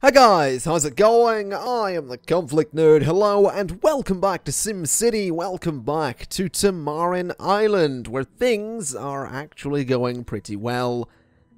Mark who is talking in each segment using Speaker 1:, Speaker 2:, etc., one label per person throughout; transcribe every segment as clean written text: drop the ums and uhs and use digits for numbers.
Speaker 1: Hi guys, how's it going? I am the ConflictNerd. Hello and welcome back to SimCity. Welcome back to Tamarin Island, where things are actually going pretty well,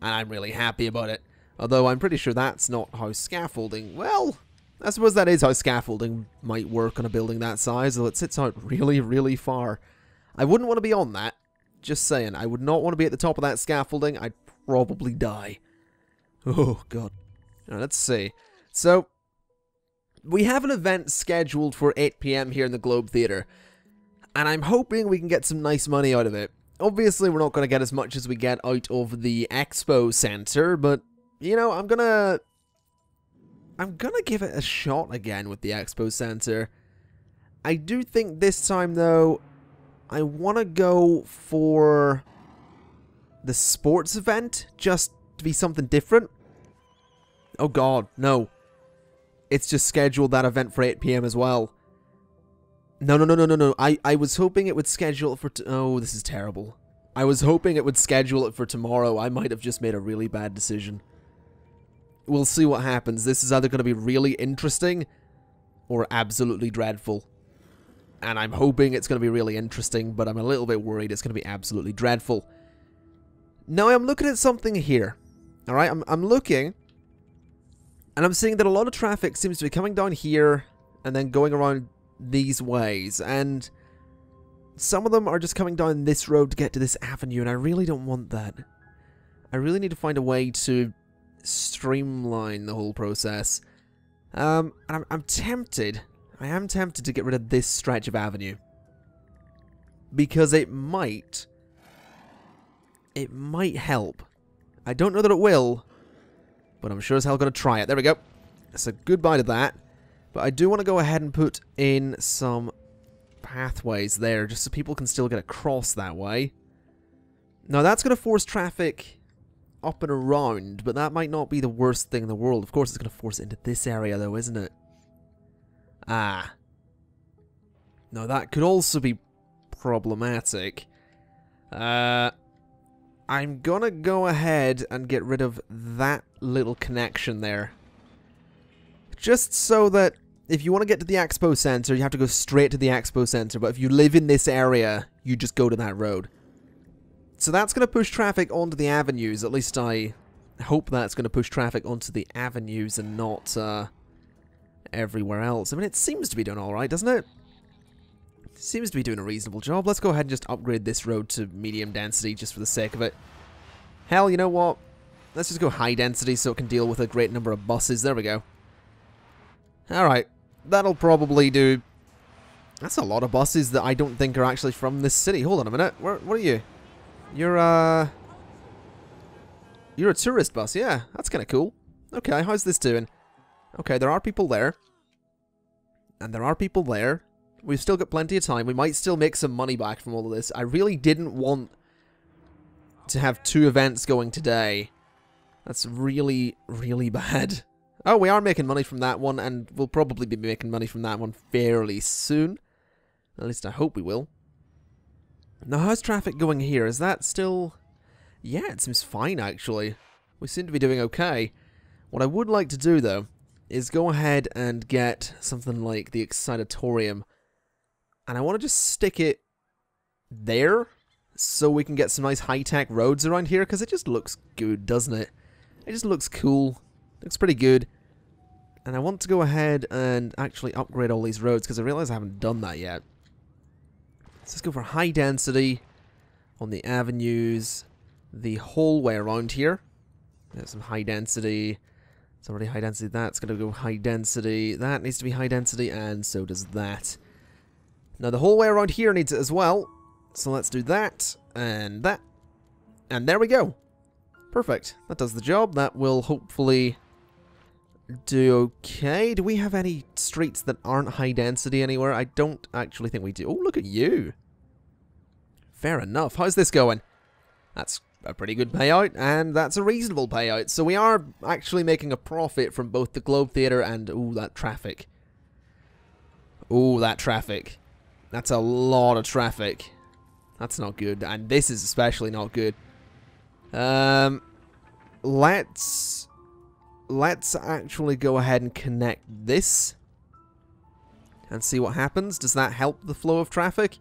Speaker 1: and I'm really happy about it. Although I'm pretty sure that's not how scaffolding... Well, I suppose that is how scaffolding might work on a building that size, though it sits out really far. I wouldn't want to be on that. Just saying, I would not want to be at the top of that scaffolding. I'd probably die. Oh, God. Now, let's see. So, we have an event scheduled for 8 PM here in the Globe Theatre, and I'm hoping we can get some nice money out of it. Obviously, we're not going to get as much as we get out of the Expo Center, but, you know, I'm gonna give it a shot again with the Expo Center. I do think this time, though, I want to go for the sports event, just to be something different. Oh god, no. It's just scheduled that event for 8 PM as well. No. I was hoping it would schedule it for... Oh, this is terrible. I was hoping it would schedule it for tomorrow. I might have just made a really bad decision. We'll see what happens. This is either going to be really interesting or absolutely dreadful. And I'm hoping it's going to be really interesting, but I'm a little bit worried it's going to be absolutely dreadful. Now, I'm looking at something here. Alright, I'm looking... And I'm seeing that a lot of traffic seems to be coming down here and then going around these ways. And some of them are just coming down this road to get to this avenue, and I really don't want that. I really need to find a way to streamline the whole process. And I'm tempted. I am tempted to get rid of this stretch of avenue. Because it might help. I don't know that it will, but I'm sure as hell going to try it. There we go. So goodbye to that. But I do want to go ahead and put in some pathways there, just so people can still get across that way. Now that's going to force traffic up and around, but that might not be the worst thing in the world. Of course it's going to force it into this area though, isn't it? Ah. Now that could also be problematic. I'm gonna go ahead and get rid of that little connection there. Just so that if you want to get to the Expo Center, you have to go straight to the Expo Center. But if you live in this area, you just go to that road. So that's going to push traffic onto the avenues. At least I hope that's going to push traffic onto the avenues and not everywhere else. I mean, it seems to be doing alright, doesn't it? Seems to be doing a reasonable job. Let's go ahead and just upgrade this road to medium density just for the sake of it. Hell, you know what? Let's just go high density so it can deal with a great number of buses. There we go. Alright. That'll probably do... That's a lot of buses that I don't think are actually from this city. Hold on a minute. What are you? You're a tourist bus. Yeah, that's kind of cool. Okay, how's this doing? Okay, there are people there. And there are people there. We've still got plenty of time. We might still make some money back from all of this. I really didn't want to have 2 events going today. That's really bad. Oh, we are making money from that one, and we'll probably be making money from that one fairly soon. At least I hope we will. Now, how's traffic going here? Is that still... Yeah, it seems fine, actually. We seem to be doing okay. What I would like to do, though, is go ahead and get something like the Excitatorium. And I want to just stick it there so we can get some nice high-tech roads around here, because it just looks good, doesn't it? It just looks cool. Looks pretty good. And I want to go ahead and actually upgrade all these roads, because I realize I haven't done that yet. So let's go for high density on the avenues the whole way around here. There's some high density. It's already high density. That's going to go high density. That needs to be high density, and so does that. Now, the whole way around here needs it as well. So let's do that, and that. And there we go. Perfect. That does the job. That will hopefully do okay. Do we have any streets that aren't high density anywhere? I don't actually think we do. Oh, look at you. Fair enough. How's this going? That's a pretty good payout, and that's a reasonable payout. So we are actually making a profit from both the Globe Theatre and... Ooh, that traffic. Ooh, that traffic. That's a lot of traffic. That's not good, and this is especially not good. Let's let's actually go ahead and connect this and see what happens. Does that help the flow of traffic?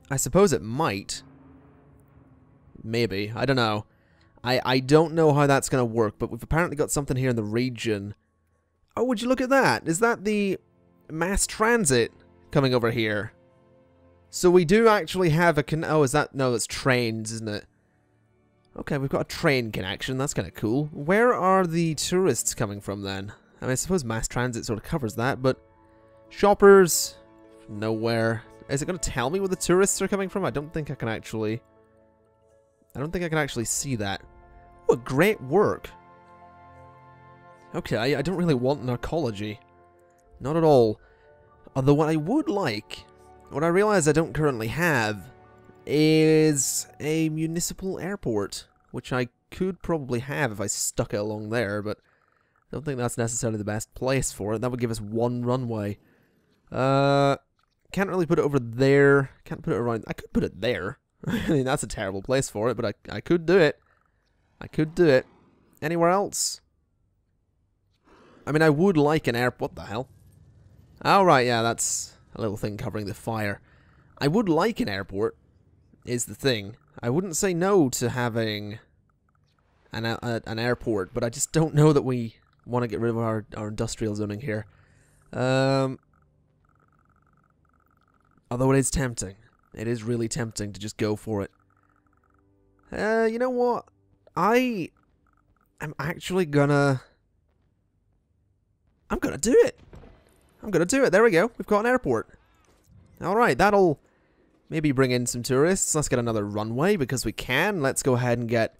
Speaker 1: I suppose it might. Maybe. I don't know. I don't know how that's going to work, but we've apparently got something here in the region. Oh, would you look at that? Is that the mass transit coming over here? So we do actually have a oh, is that... No, that's trains, isn't it? Okay, we've got a train connection. That's kind of cool. Where are the tourists coming from, then? I mean, I suppose mass transit sort of covers that, but... Shoppers... Nowhere. Is it going to tell me where the tourists are coming from? I don't think I can actually... see that. Oh, great work. Okay, I don't really want narcology. Not at all. Although what I would like, what I realize I don't currently have, is a municipal airport, which I could probably have if I stuck it along there, but I don't think that's necessarily the best place for it. That would give us one runway. Can't really put it over there. Can't put it around. I could put it there. I mean, that's a terrible place for it, but I could do it. I could do it. Anywhere else? I mean, I would like an airport. What the hell? Oh, right, yeah, that's a little thing covering the fire. I would like an airport, is the thing. I wouldn't say no to having an airport, but I just don't know that we want to get rid of our industrial zoning here. Although it is tempting. It is really tempting to just go for it. You know what? I am actually gonna... I'm gonna do it! I'm gonna do it. There we go. We've got an airport. Alright, that'll maybe bring in some tourists. Let's get another runway because we can. Let's go ahead and get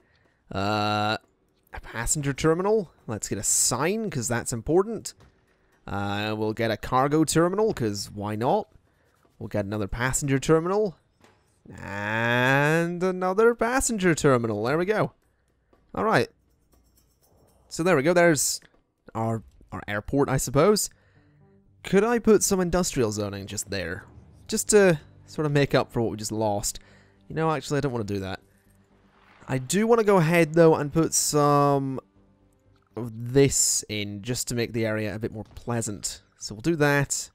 Speaker 1: a passenger terminal. Let's get a sign because that's important. We'll get a cargo terminal because why not? We'll get another passenger terminal. And another passenger terminal. There we go. Alright. So there we go. There's our airport, I suppose. Could I put some industrial zoning just there? Just to sort of make up for what we just lost. You know, actually, I don't want to do that. I do want to go ahead, though, and put some of this in just to make the area a bit more pleasant. So we'll do that.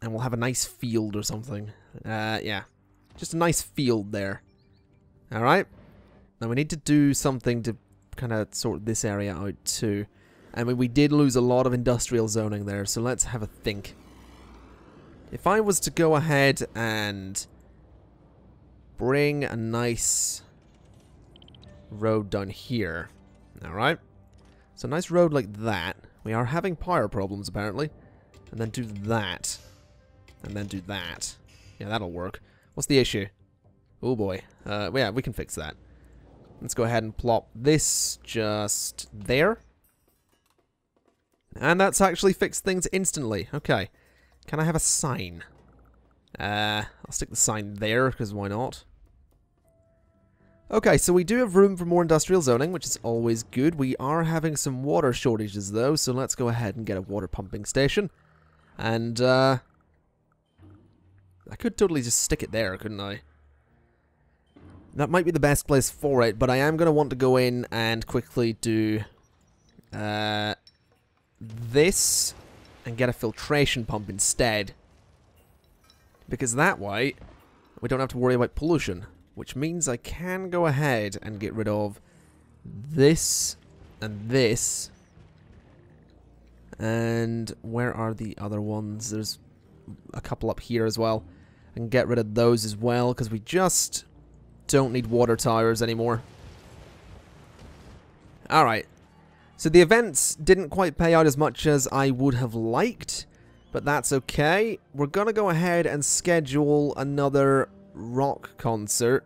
Speaker 1: And we'll have a nice field or something. Yeah. Just a nice field there. Alright. Now we need to do something to kind of sort this area out too. I mean, we did lose a lot of industrial zoning there, so let's have a think. If I was to go ahead and bring a nice road down here. Alright. So a nice road like that. We are having power problems apparently. And then do that. And then do that. Yeah, that'll work. What's the issue? Oh boy. Yeah, we can fix that. Let's go ahead and plop this just there. And that's actually fixed things instantly. Okay. Can I have a sign? I'll stick the sign there, because why not? Okay, so we do have room for more industrial zoning, which is always good. We are having some water shortages, though, so let's go ahead and get a water pumping station. And, I could totally just stick it there, couldn't I? That might be the best place for it, but I am going to want to go in and quickly do this and get a filtration pump instead. Because that way, we don't have to worry about pollution. Which means I can go ahead and get rid of this and this. And where are the other ones? There's a couple up here as well. I can get rid of those as well, because we just don't need water towers anymore. Alright. So the events didn't quite pay out as much as I would have liked, but that's okay. We're going to go ahead and schedule another rock concert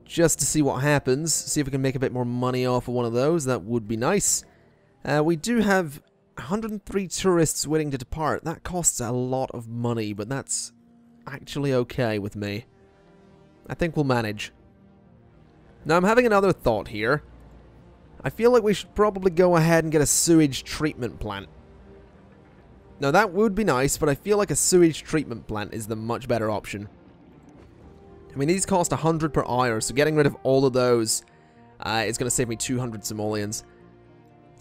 Speaker 1: just to see what happens. See if we can make a bit more money off of one of those. That would be nice. We do have 103 tourists waiting to depart. That costs a lot of money, but that's actually okay with me. I think we'll manage. Now, I'm having another thought here. I feel like we should probably go ahead and get a sewage treatment plant. Now, that would be nice, but I feel like a sewage treatment plant is the much better option. I mean, these cost 100 per hour, so getting rid of all of those is going to save me 200 simoleons.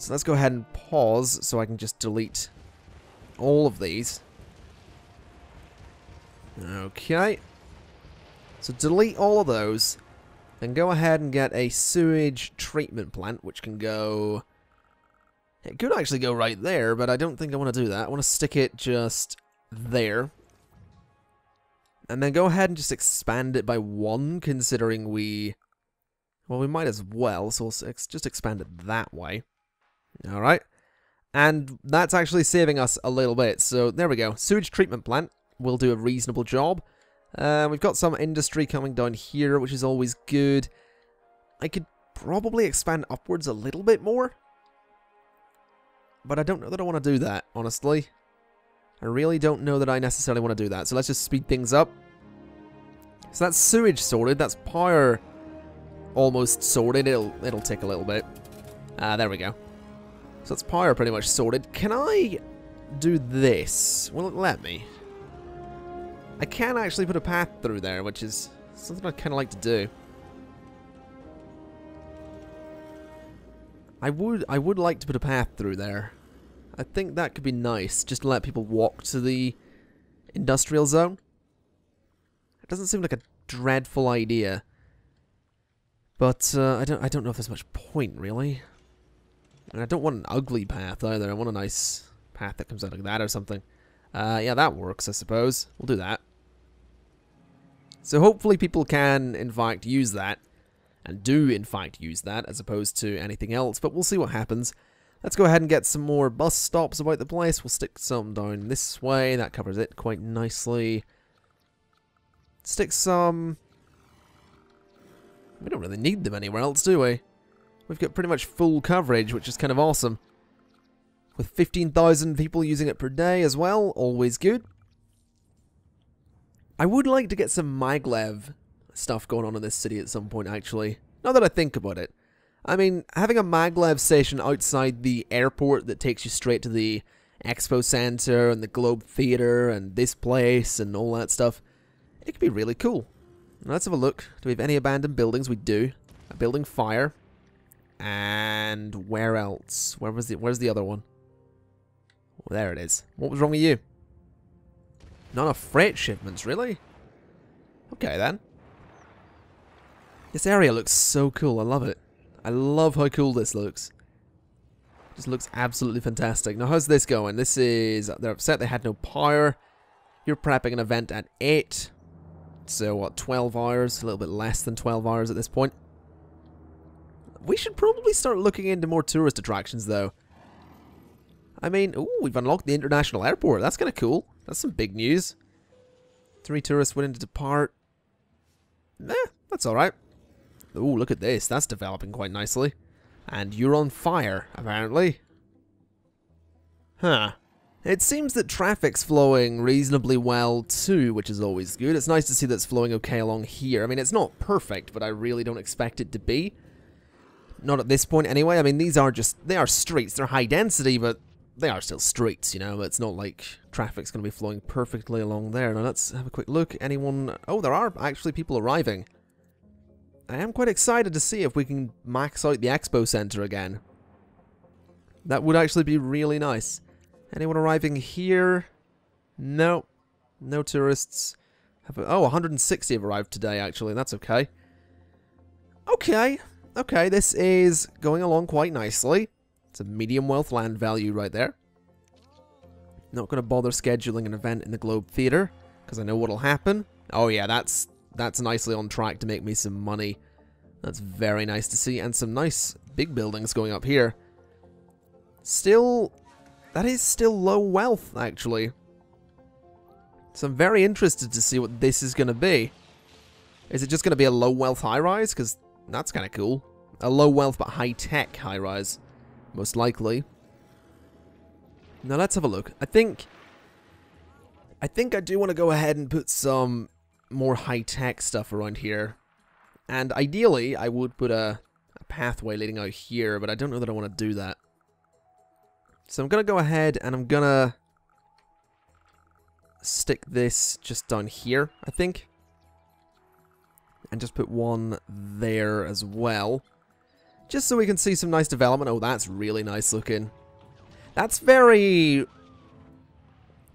Speaker 1: So let's go ahead and pause so I can just delete all of these. Okay. So delete all of those. Then go ahead and get a sewage treatment plant, which can go... It could actually go right there, but I don't think I want to do that. I want to stick it just there. And then go ahead and just expand it by 1, considering we... Well, we might as well, so we'll just expand it that way. Alright. And that's actually saving us a little bit. So, there we go. Sewage treatment plant will do a reasonable job. We've got some industry coming down here, which is always good. I could probably expand upwards a little bit more. But I don't know that I want to do that, honestly. I really don't know that I necessarily want to do that. So let's just speed things up. So that's sewage sorted. That's power almost sorted. It'll take a little bit. There we go. So that's power pretty much sorted. Can I do this? Will it let me? I can actually put a path through there, which is something I'd kind of like to do. I would like to put a path through there. I think that could be nice, just to let people walk to the industrial zone. It doesn't seem like a dreadful idea, but I don't know if there's much point really. And I don't want an ugly path either. I want a nice path that comes out like that or something. Yeah, that works, I suppose. We'll do that. So hopefully people can, in fact, use that. And do, in fact, use that, as opposed to anything else. But we'll see what happens. Let's go ahead and get some more bus stops about the place. We'll stick some down this way. That covers it quite nicely. Stick some... We don't really need them anywhere else, do we? We've got pretty much full coverage, which is kind of awesome. With 15,000 people using it per day as well. Always good. I would like to get some maglev stuff going on in this city at some point, actually. Now that I think about it. I mean, having a maglev station outside the airport that takes you straight to the Expo Center and the Globe Theatre and this place and all that stuff, it could be really cool. Now let's have a look. Do we have any abandoned buildings? We do. A building fire. And where else? Where's the other one? Oh, there it is. What was wrong with you? Not enough freight shipments, really? Okay, then. This area looks so cool. I love it. I love how cool this looks. It just looks absolutely fantastic. Now, how's this going? This is... They're upset they had no power. You're prepping an event at 8. So, what, 12 hours? A little bit less than 12 hours at this point. We should probably start looking into more tourist attractions, though. I mean, ooh, we've unlocked the international airport. That's kind of cool. That's some big news. 3 tourists willing to depart. That's alright. Ooh, look at this. That's developing quite nicely. And you're on fire, apparently. Huh. It seems that traffic's flowing reasonably well, too, which is always good. It's nice to see that it's flowing okay along here. I mean, it's not perfect, but I really don't expect it to be. Not at this point, anyway. I mean, these are just... They are streets. They're high density, but they are still streets, you know? It's not like traffic's going to be flowing perfectly along there. Now, let's have a quick look. Anyone... Oh, there are actually people arriving. I am quite excited to see if we can max out the Expo Center again. That would actually be really nice. Anyone arriving here? No. No tourists. Oh, 160 have arrived today, actually. That's okay. Okay, this is going along quite nicely. It's a medium wealth land value right there. Not going to bother scheduling an event in the Globe Theatre, because I know what'll happen. Oh yeah, that's nicely on track to make me some money. That's very nice to see. And some nice big buildings going up here. Still... That is still low wealth, actually. So I'm very interested to see what this is going to be. Is it just going to be a low wealth high-rise? Because that's kind of cool. A low wealth but high-tech high-rise. Most likely. Now let's have a look. I think I do want to go ahead and put some more high-tech stuff around here. And ideally, I would put a pathway leading out here, but I don't know that I want to do that. So I'm going to go ahead and I'm going to stick this just down here, I think. And just put one there as well. Just so we can see some nice development. Oh, that's really nice looking. That's very...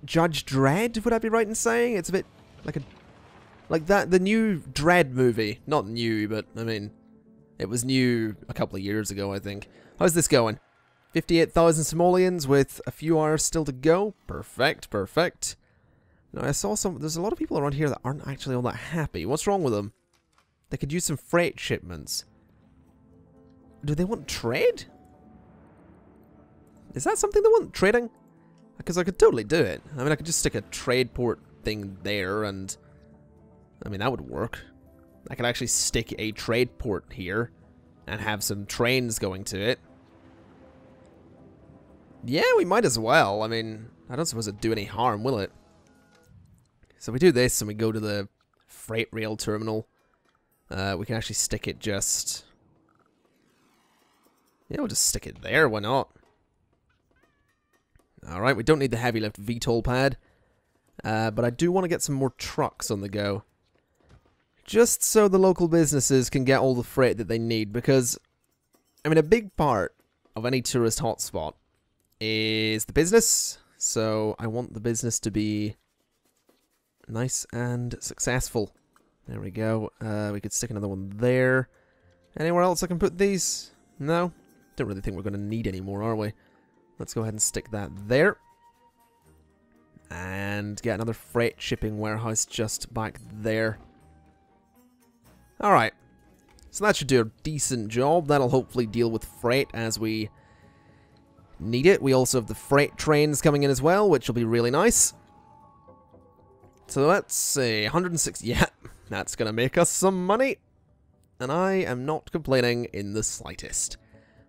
Speaker 1: Judge Dredd, would I be right in saying? It's a bit like a... Like that, the new Dredd movie. Not new, but, I mean... It was new a couple of years ago, I think. How's this going? 58,000 simoleons with a few hours still to go. Perfect, perfect. Now, I saw some... There's a lot of people around here that aren't actually all that happy. What's wrong with them? They could use some freight shipments. Do they want trade? Is that something they want? Trading? Because I could totally do it. I mean, I could just stick a trade port thing there and... I mean, that would work. I could actually stick a trade port here and have some trains going to it. Yeah, we might as well. I mean, I don't suppose it'd do any harm, will it? So we do this and we go to the freight rail terminal. We can actually stick it just... Yeah, we'll just stick it there, why not? Alright, we don't need the heavy lift VTOL pad. But I do want to get some more trucks on the go. Just so the local businesses can get all the freight that they need, because, I mean, a big part of any tourist hotspot is the business. So I want the business to be nice and successful. There we go. We could stick another one there. Anywhere else I can put these? No? Don't really think we're going to need any more, are we? Let's go ahead and stick that there. And get another freight shipping warehouse just back there. Alright. So that should do a decent job. That'll hopefully deal with freight as we need it. We also have the freight trains coming in as well, which will be really nice. So let's see. 160. Yeah, that's going to make us some money. And I am not complaining in the slightest.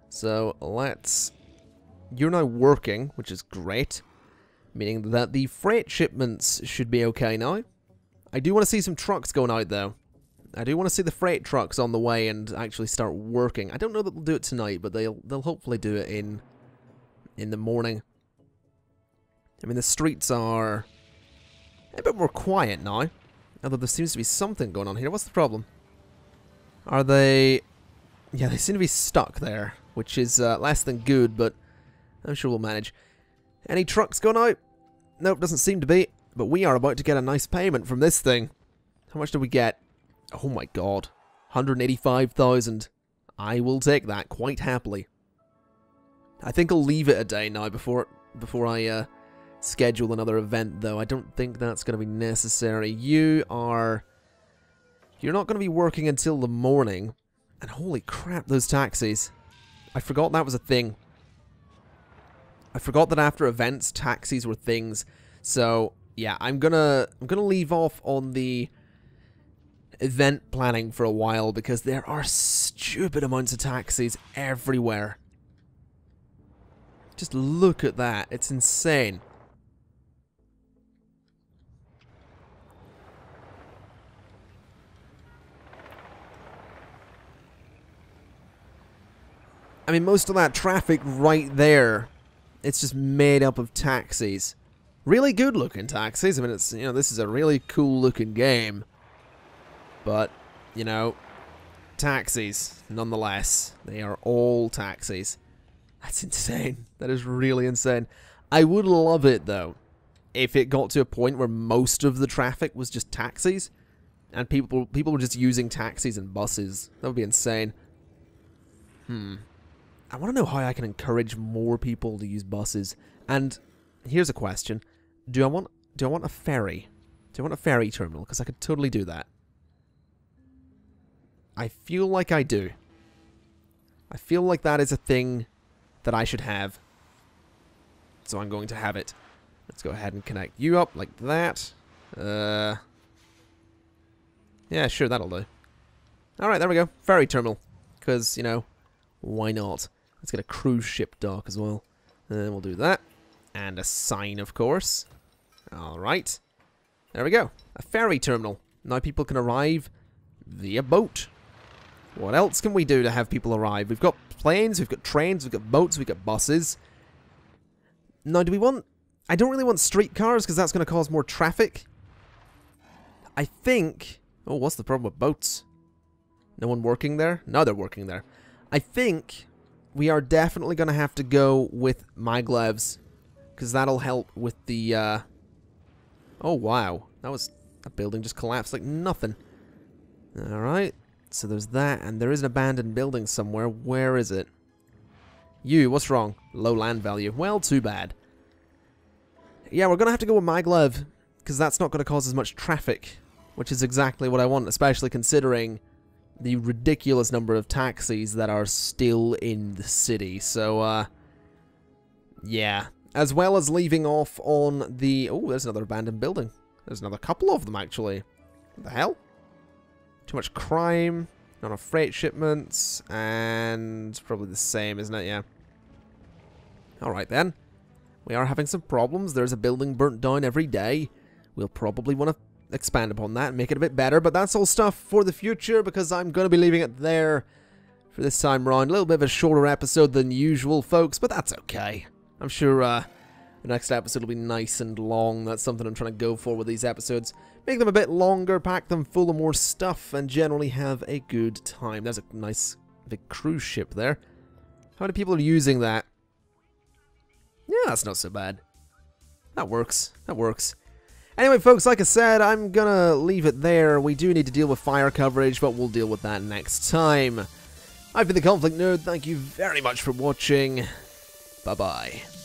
Speaker 1: So let's... You're now working, which is great. Meaning that the freight shipments should be okay now. I do want to see some trucks going out, though. I do want to see the freight trucks on the way and actually start working. I don't know that they'll do it tonight, but they'll hopefully do it in the morning. I mean, the streets are a bit more quiet now. Although there seems to be something going on here. What's the problem? Are they... Yeah, they seem to be stuck there, which is less than good, but I'm sure we'll manage. Any trucks going out? Nope, doesn't seem to be. But we are about to get a nice payment from this thing. How much did we get? Oh my god. 185,000. I will take that quite happily. I think I'll leave it a day now before I schedule another event, though. I don't think that's going to be necessary. You're not going to be working until the morning. And holy crap, those taxis. I forgot that was a thing. I forgot that after events, taxis were things. So, yeah, I'm gonna leave off on the event planning for a while because there are stupid amounts of taxis everywhere. Just look at that. It's insane. I mean, most of that traffic right there, it's just made up of taxis. Really good looking taxis. I mean, it's, you know, this is a really cool looking game. But, you know, taxis, nonetheless. They are all taxis. That's insane. That is really insane. I would love it, though, if it got to a point where most of the traffic was just taxis. And people were just using taxis and buses. That would be insane. I want to know how I can encourage more people to use buses. And here's a question. Do I want a ferry? Do I want a ferry terminal? Because I could totally do that. I feel like I do. I feel like that is a thing that I should have. So I'm going to have it. Let's go ahead and connect you up like that. Yeah, sure, that'll do. Alright, there we go. Ferry terminal. Because, you know, why not? Let's get a cruise ship dock as well. And we'll do that. And a sign, of course. Alright. There we go. A ferry terminal. Now people can arrive via boat. What else can we do to have people arrive? We've got planes, we've got trains, we've got boats, we've got buses. Now, do we want... I don't really want streetcars because that's going to cause more traffic. I think... Oh, what's the problem with boats? No one working there? No, they're working there. I think we are definitely going to have to go with maglevs, because that'll help with the, oh, wow. That building just collapsed like nothing. Alright, so there's that, and there is an abandoned building somewhere. Where is it? You, what's wrong? Low land value. Well, too bad. Yeah, we're going to have to go with maglev, because that's not going to cause as much traffic, which is exactly what I want, especially considering the ridiculous number of taxis that are still in the city. So, yeah. As well as leaving off on the... Oh, there's another abandoned building. There's another couple of them, actually. What the hell? Too much crime, not enough freight shipments, and probably the same, isn't it? Yeah. Alright then. We are having some problems. There's a building burnt down every day. We'll probably want to expand upon that and make it a bit better, but that's all stuff for the future, because I'm going to be leaving it there for this time round. A little bit of a shorter episode than usual, folks, but that's okay. I'm sure the next episode will be nice and long. That's something I'm trying to go for with these episodes. Make them a bit longer, pack them full of more stuff, and generally have a good time. There's a nice big cruise ship there. How many people are using that? Yeah, that's not so bad. That works. That works. Anyway, folks, like I said, I'm gonna leave it there. We do need to deal with fire coverage, but we'll deal with that next time. I've been the Conflict Nerd. Thank you very much for watching. Bye-bye.